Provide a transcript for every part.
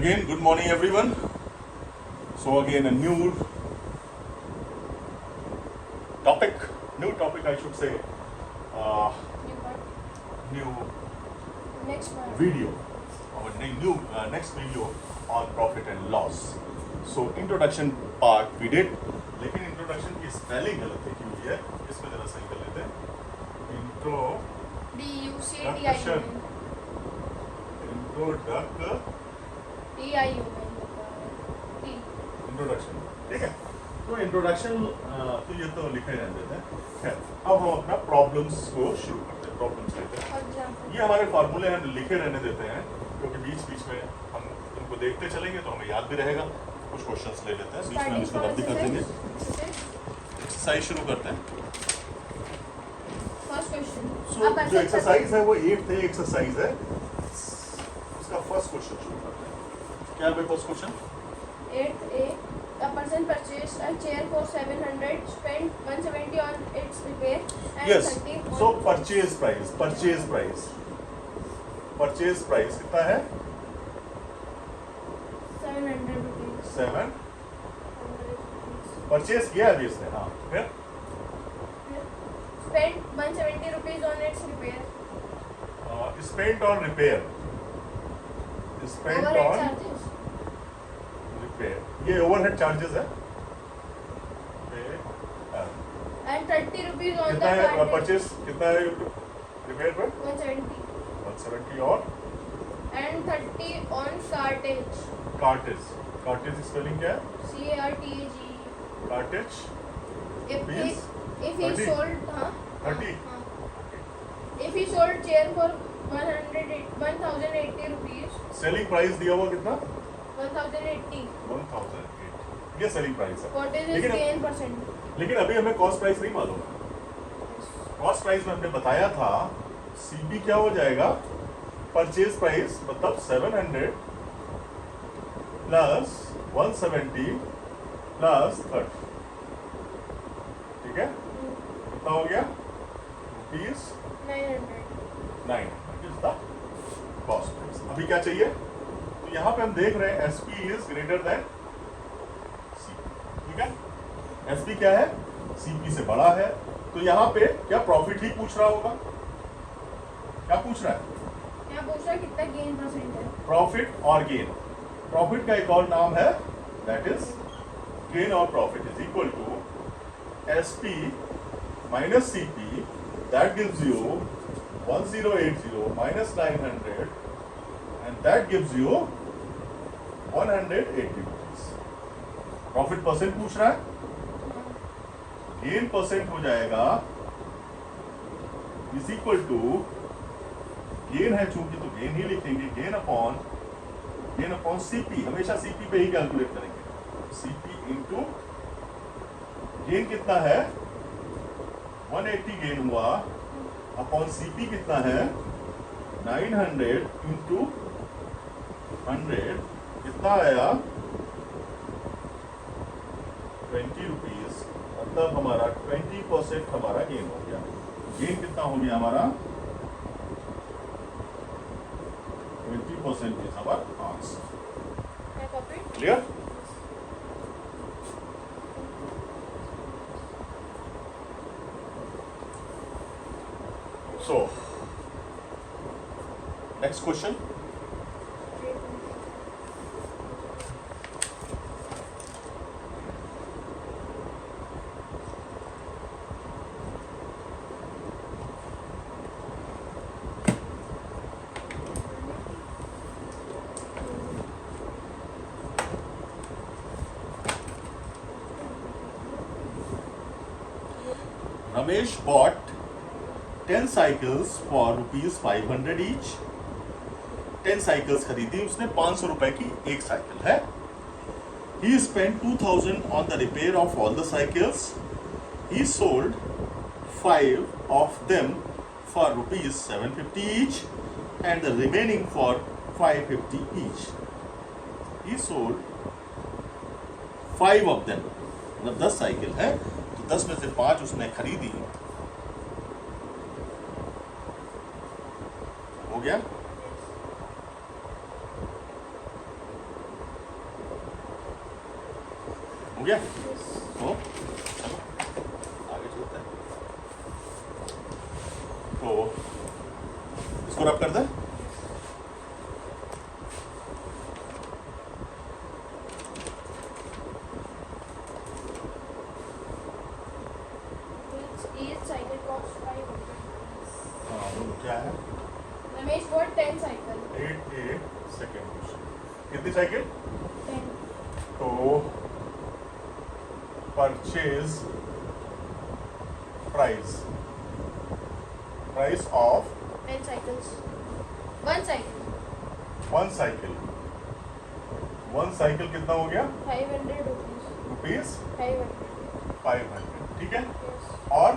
Again, good morning everyone. So again a new topic I should say, uh, new Next one. video, our new next video on profit and loss. So introduction part we did, लेकिन introduction की spelling गलत लिखी हुई है, इसमें जरा सही कर लेते हैं. D-U-C-T-I-U-N. इंट्रोडक्शन, ठीक है. तो इंट्रोडक्शन तो ये तो लिखे रहने देते हैं. खैर, अब हम अपना प्रॉब्लम्स को शुरू करते हैं. प्रॉब्लम्स लेते हैं. ये हमारे फार्मूले हम लिखे रहने देते हैं क्योंकि बीच बीच में हम उनको देखते चलेंगे तो हमें याद भी रहेगा. कुछ क्वेश्चंस ले लेते हैं, बीच में हम इसको रद्द कर देंगे. एक्सरसाइज शुरू करते हैं. So, जो एक्सरसाइज है वो 8th एक्सरसाइज है, उसका फर्स्ट क्वेश्चन शुरू करते हैं. क्या है first question? 8A. A person purchased a chair for 700, spent 170 on its repair and Yes. 30 on... So purchase price कितना है? 700 rupees. 7. परचेज किया अभी इसने. हाँ, फिर Spent 170 rupees on its repair. Spent on repair. Spent Overhead on charges. Repair. ये overhead charges है. And 30 rupees on कितना the है cartage. परचेज? कितना है रिपेयर पर? 170. 170 और And 30 on cartage. Cartage spelling क्या है? C-A-R-T-A-G. Cartage. Rupees? If he 30? sold, 30? If he sold chair for 1080 rupees, selling price दिया हुआ कितना? 1080. 1008. ये सेलिंग प्राइस है. What is his लेकिन gain percent? लेकिन अभी हमें कॉस्ट प्राइस नहीं मालूम है. कॉस्ट प्राइस में हमने बताया था सीपी क्या हो जाएगा? परचेज प्राइस मतलब 700 प्लस 170 प्लस 30. ठीक है, कितना हो गया? Rupees 900. 9 is the cost price. अभी क्या चाहिए? तो यहाँ पे हम देख रहे हैं SP is greater than CP. ठीक है, एसपी क्या है? सीपी से बड़ा है. तो यहाँ पे क्या प्रॉफिट ही पूछ रहा होगा? क्या पूछ रहा है? यहाँ पूछ रहा है कितना गेन परसेंट है. प्रॉफिट और गेन. प्रॉफिट का एक और नाम है दैट इज गेन और profit is equal to SP minus CP. That gives you 1080 minus 900 and that gives you 180 rupees. Profit percent पूछ रहा है. गेन परसेंट हो जाएगा इज इक्वल टू, गेन है चूंकि तो गेन ही लिखेंगे, गेन अपॉन सीपी. हमेशा सीपी पे ही कैलकुलेट करेंगे. सीपी इंटू गेन कितना है? 180 गेन हुआ अपॉन सीपी कितना है? 900 इंटू 100 कितना आया? 20 रुपीज. मतलब हमारा 20% हमारा गेन हो गया. गेन कितना हो गया हमारा? 20% इज आवर आंसर. क्या copy? Clear? So, next question. Ramesh bought 10 cycles for rupees 500 each. 10 cycles खरीदी उसने, 500 रुपए की एक साइकिल है. He spent 2000 on the repair of all the cycles. He sold 5 of them for rupees 750 each and the remaining for 550 each. He sold 5 of them. मतलब 10 cycle है तो 10 में से 5 उसने खरीदी. हो गया. हो गया? Yes. तो चलो आगे चलते हैं। तो इसको रब कर दे। Each cycle costs 500 rupees. हाँ बोलो क्या है? Ramesh bought 10 cycle. 8 second question. कितनी साइकिल? 10. तो purchase price of 10 cycles. One cycle. One cycle कितना हो गया? 500 rupees. रुपीज 500. 500, ठीक है? Yes. और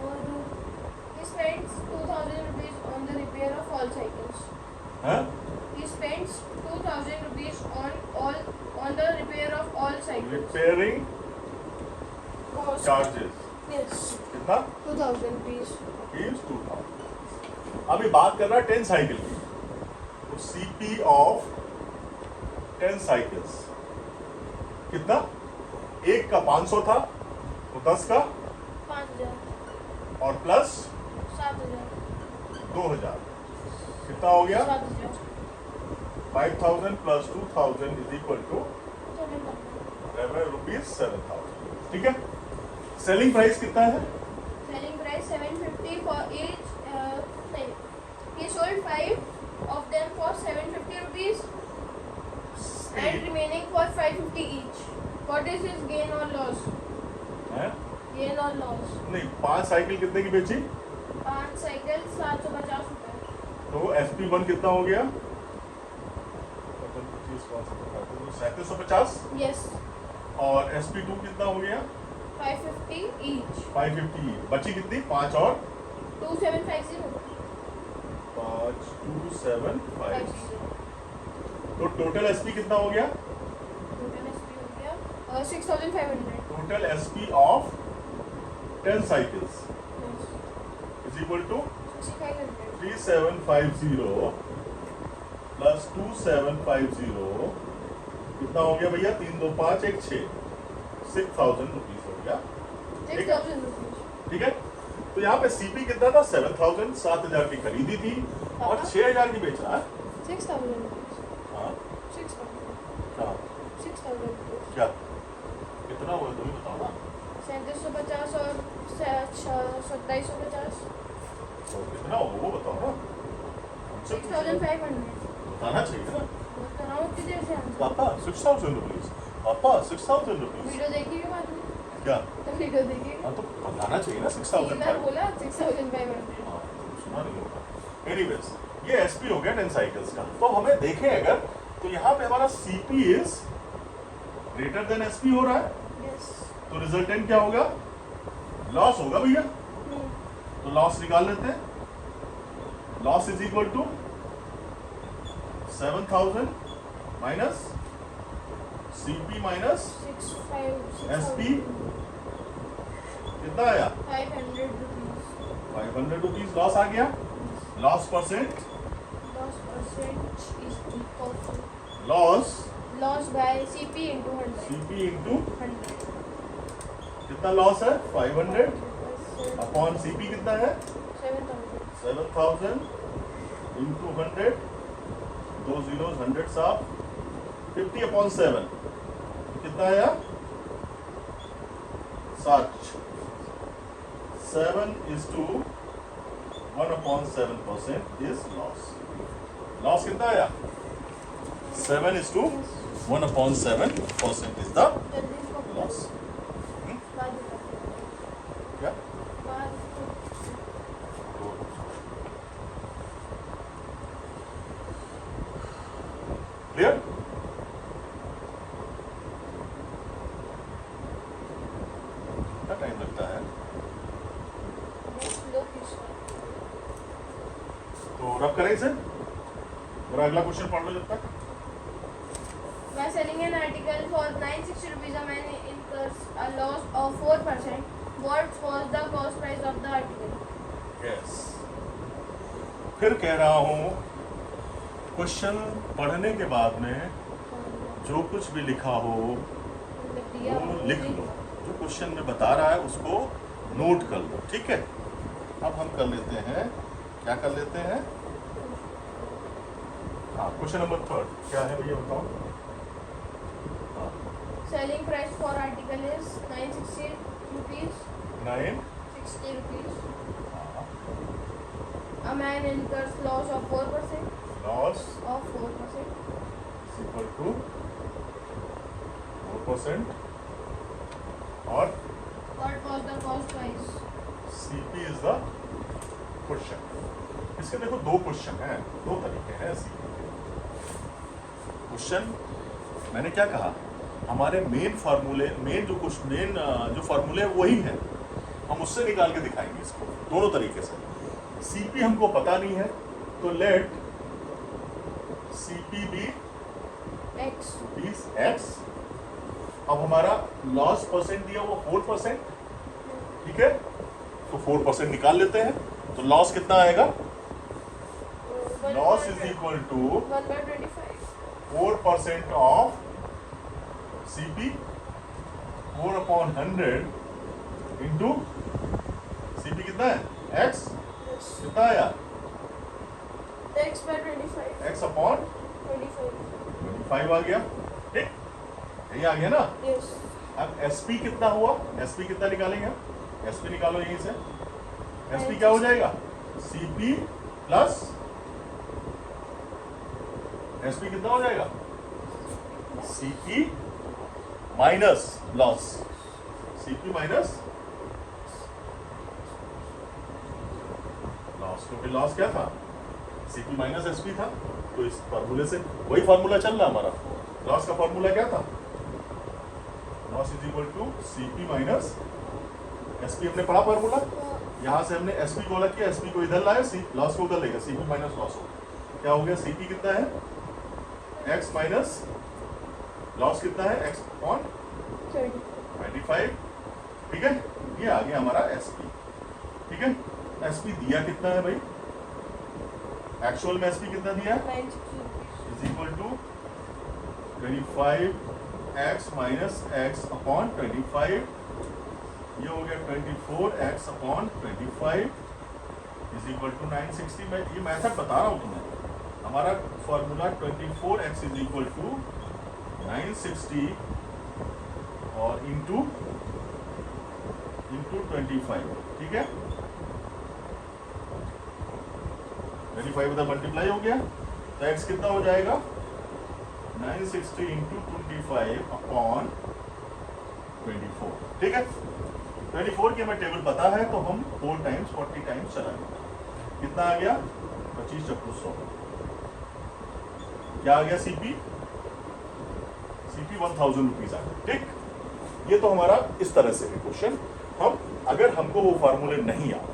Or he spends 2000 rupees on the repair of all cycles. हाँ? He spends 2000 rupees on the repair of all cycles. Repairing Cost. Charges Yes. कितना? 2000 rupees. Rupees 2000। अभी बात कर रहा है 10 साइकिल की। तो सीपी ऑफ 10 साइकिल्स कितना? एक का 500 था, तो 10 का 5000. और प्लस 7000. 2000 कितना हो गया? 7000. 5000 plus 2000 is equal to 7000. Rupees 7000, ठीक है? सेलिंग प्राइस कितना है? Selling price 750 for each. He sold 5 of them for 750 rupees and remaining for 550 each. What is his gain or loss? हैं? Gain or loss? नहीं, 5 cycle कितने की बेची? 5 cycle 750 रुपए. तो SP1 कितना हो गया? 3750। Yes. और SP2 कितना हो गया? 550 each. 550। बची कितनी? 5 और 2750. 5 2750। 50. तो टोटल SP कितना हो गया? Total SP हो गया 6500. Total SP of 10 cycles Yes. Is equal to 6500. 3750 plus 2750 कितना हो गया भैया? 3 2 5 1 6 6000 रुपीज हो गया, 6000 rupees. ठीक है? तो यहाँ पे सीपी कितना था? 7000, 7000 की खरीदी थी और 6000 की बेच रहा है। 6000 rupees. हाँ 6000. हाँ 6000 rupees. क्या कितना हुआ तुम ही बताओ ना। 3750 और 2750. तो कितना होगा वो बताओ ना। हमसे पूछो। 6500. बताना चाहिए ना बता रहा हूँ कितने से आंसर. पापा। 6000 रुपीज पापा, 6000 रुपीज। वीडियो देखिएगा बाद में. क्या? तो वीडियो देखिएगा. हाँ तो बताना चाहिए ना। इधर 6000 बोला 6500. हाँ, सुना नहीं होगा। एनीवेज ये एसपी हो गया 10 साइकिल्स का। तो हमें देखें अगर तो यहाँ पे हमारा CP is greater than SP हो रहा है, यस. तो रिजल्टेंट क्या होगा? लॉस होगा भैया। तो लॉस निकाल लेते हैं। Loss is equal to 7000 minus CP minus 65 SP कितना आया? 500 rupees. 500 रुपीज लॉस आ गया। Loss percent Loss percent is equal to loss loss by CP into 100. CP into 100. कितना लॉस है? 500 अपॉन सीपी कितना है? 7000. 7000 इंटू 100, 2 zeros 100 साफ 50 अपॉन 7 कितना आया? 7 is to 1 upon 7% is loss. Loss कितना आया? 7 is to 1 upon 7% is the जल्दी इसको loss. बाद में करते हैं. क्या? बाद में. क्लियर? कितना टाइम लगता है? Slow खींचना. तो रब करें इसे। मेरा अगला क्वेश्चन पढ़ लो जब तक। By selling an article for 960 rupees, a man incurs a loss of 4%. What was the cost price of the article? Yes फिर कह रहा हूँ क्वेश्चन पढ़ने के बाद में जो कुछ भी लिखा हो जब दिया वो लिख लो, जो क्वेश्चन में बता रहा है उसको नोट कर लो, ठीक है। अब हम कर लेते हैं, क्या कर लेते हैं, हाँ क्वेश्चन नंबर 3 क्या है भैया बताओ। हाँ, selling price for article is 960 rupees. 9 60 rupees. हाँ, A man incurs loss of 4%. Loss Of 4%. Equal to 4% और What was the cost price? CP is the question. इसके देखो दो क्वेश्चन हैं, दो तरीके हैं सीपी के क्वेश्चन। मैंने क्या कहा, हमारे मेन फार्मूले, मेन जो फार्मूले है वही है, हम उससे निकाल के दिखाएंगे इसको दोनों तरीके से। सीपी हमको पता नहीं है तो let CP be X. x। अब हमारा लॉस परसेंट दिया हुआ 4%, ठीक है, तो 4% निकाल लेते हैं, तो लॉस कितना आएगा, loss is equal to 1/25. 4% of CP 4/100 into CP कितना है x, कितना आया X/25. x upon 25. 25 आ गया, ठीक, यही आ गया ना। Yes. अब SP कितना हुआ, SP कितना निकालेंगे, SP निकालो यहीं से, SP क्या हो जाएगा, CP प्लस SP कितना हो जाएगा, CP minus loss, CP minus loss, क्योंकि लॉस क्या था, CP माइनस SP था, तो इस फार्मूले से वही फार्मूला चल रहा हमारा। लॉस का फार्मूला क्या था, loss is equal to CP minus SP, हमने पढ़ा फार्मूला, यहाँ से हमने SP को अलग किया, SP को इधर लाया, लॉस को उधर लेगा, CP माइनस लॉस हो, क्या हो गया, CP कितना है x माइनस लॉस कितना है, x अपॉन 25, ठीक है, ये आ गया हमारा SP, ठीक है। SP दिया कितना है भाई, एक्चुअल में SP कितना दिया है, 960 rupees. Is equal to 25x minus x upon 25, ये हो गया 24x upon 25 is equal to 960। मैं ये मेथड बता रहा हूँ तुम्हें, हमारा formula 24x is equal to 960 और इंटू 25, ठीक है, 25 उधर मल्टीप्लाई हो गया, तो x कितना हो जाएगा 960 इंटू 25 अपॉन 24, ठीक है। 24 की हमें टेबल पता है, तो हम 4 टाइम्स 40 टाइम्स चलाएंगे, कितना आ गया 25 × 100, क्या आ गया CP 1000 रुपीज आ गया, ठीक। ये तो हमारा इस तरह से है क्वेश्चन। हम अगर हमको वो फार्मूले नहीं याद,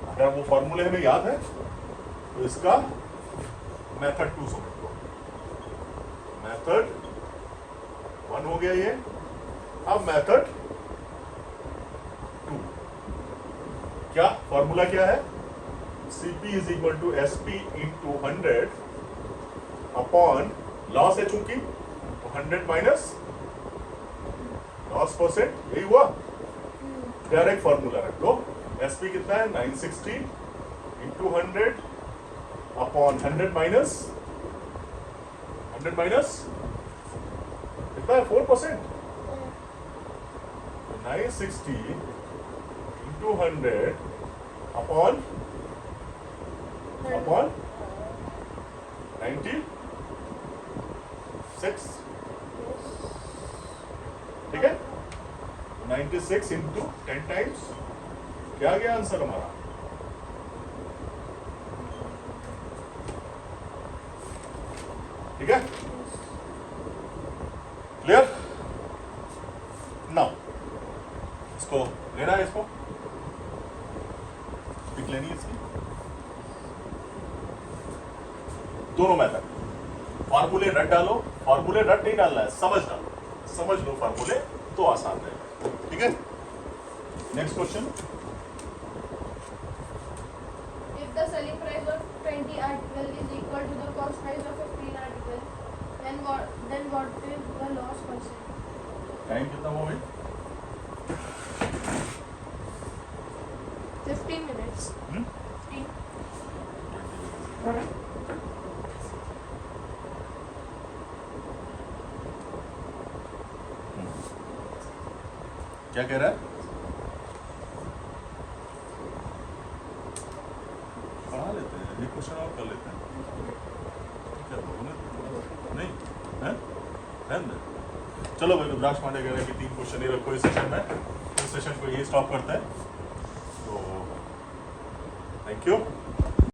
अगर वो फार्मूले हमें याद है तो इसका मेथड 2 समझ लो, मेथड 1 हो गया ये। अब मेथड 2, क्या फॉर्मूला क्या है, CP is equal to SP into 100 upon loss है चूंकि, तो 100 माइनस लॉस परसेंट, यही हुआ। डायरेक्ट फॉर्मूला रख दो, SP कितना है 960 इंटू 100 अपॉन 100 माइनस कितना है 4%, 960 इंटू 100 अपॉन 96, ठीक है, 96 इंटू 10 टाइम्स, क्या आ गया आंसर हमारा, ठीक है, क्लियर। नाउ इसको लेना है, इसको पिक लेनी है इसकी, दोनों मेथड, फार्मूले रट डालो, फार्मूले रट नहीं डालना है, समझ डालो, समझ लो फार्मूले तो आसान रहेगा, ठीक है। Next question, If the selling price of 20 article is equal to the cost price of 15 article, then what is the loss percent? Time कितना हुआ भाई? 15 minutes. 15. क्या कह रहा है? पढ़ा लेते हैं, एक क्वेश्चन और कर लेते हैं। क्या बोलोगे? नहीं है? है ना? चलो भाई, रुद्राक्ष पांडे कह रहे हैं कि 3 क्वेश्चन ही रखो इस सेशन में। इस सेशन को यही स्टॉप करते हैं। तो थैंक यू।